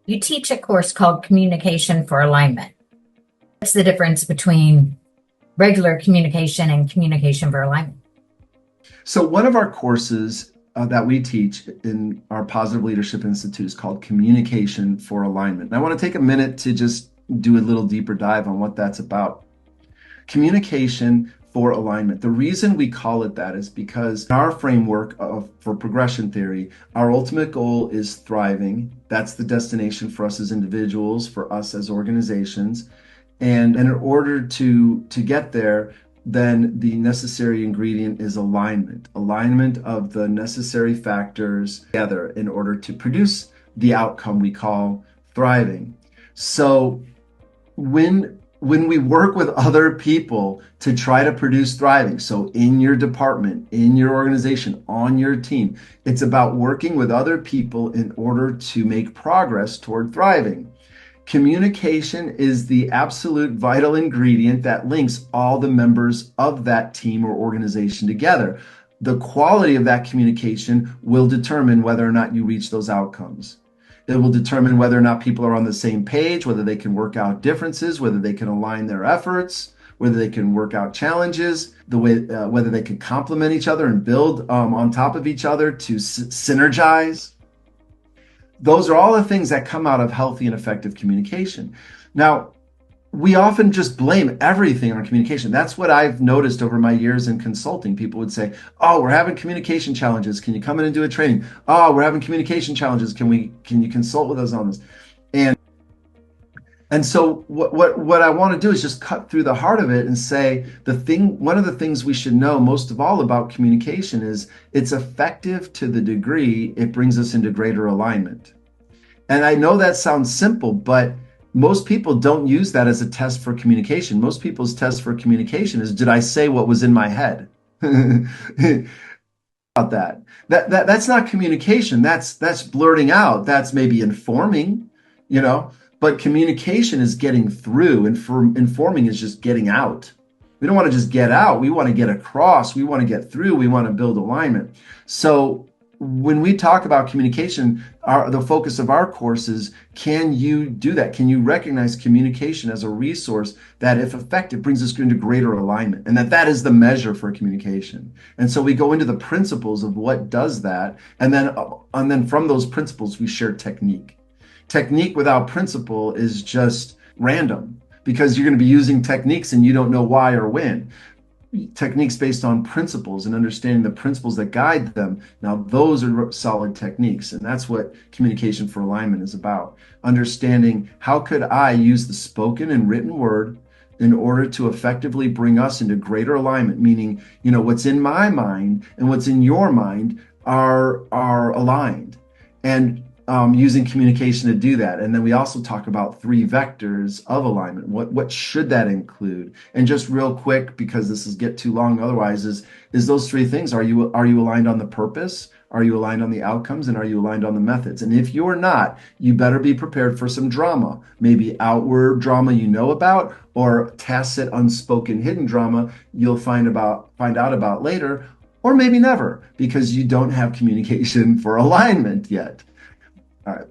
You teach a course called Communication for Alignment. What's the difference between regular communication and communication for alignment? So, one of our courses that we teach in our Positive Leadership Institute is called Communication for Alignment. And I want to take a minute to just do a little deeper dive on what that's about. Communication for alignment. The reason we call it that is because in our framework for progression theory, our ultimate goal is thriving. That's the destination for us as individuals, for us as organizations. And in order to get there, then the necessary ingredient is alignment, alignment of the necessary factors together in order to produce the outcome we call thriving. So when we work with other people to try to produce thriving, so in your department, in your organization, on your team, it's about working with other people in order to make progress toward thriving. Communication is the absolute vital ingredient that links all the members of that team or organization together. The quality of that communication will determine whether or not you reach those outcomes. It will determine whether or not people are on the same page, whether they can work out differences, whether they can align their efforts, whether they can work out challenges, whether they can complement each other and build on top of each other to synergize. Those are all the things that come out of healthy and effective communication. Now, we often just blame everything on communication. That's what I've noticed over my years in consulting. People would say, "Oh, we're having communication challenges. Can you come in and do a training? Oh, we're having communication challenges. Can you consult with us on this?" And so what I want to do is just cut through the heart of it and say one of the things we should know most of all about communication is it's effective to the degree it brings us into greater alignment. And I know that sounds simple, but most people don't use that as a test for communication. Most people's test for communication is, did I say what was in my head? About that. That's not communication. That's blurting out. That's maybe informing, you know. But communication is getting through, and informing is just getting out. We don't want to just get out. We want to get across. We want to get through. We want to build alignment. So when we talk about communication, the focus of our course is, can you do that? Can you recognize communication as a resource that, if effective, brings us into greater alignment, and that is the measure for communication? And so we go into the principles of what does that, and then from those principles we share technique. Technique without principle is just random, because you're going to be using techniques and you don't know why or when. Techniques based on principles and understanding the principles that guide them. Now, those are solid techniques. And that's what communication for alignment is about. Understanding, how could I use the spoken and written word in order to effectively bring us into greater alignment? Meaning, what's in my mind and what's in your mind are aligned. And using communication to do that. And then we also talk about 3 vectors of alignment. What should that include? And just real quick, because this is get too long otherwise, is those 3 things. Are you aligned on the purpose? Are you aligned on the outcomes? And are you aligned on the methods? And if you're not, you better be prepared for some drama. Maybe outward drama you know about, or tacit, unspoken, hidden drama you'll find out about later, or maybe never, because you don't have communication for alignment yet. All right.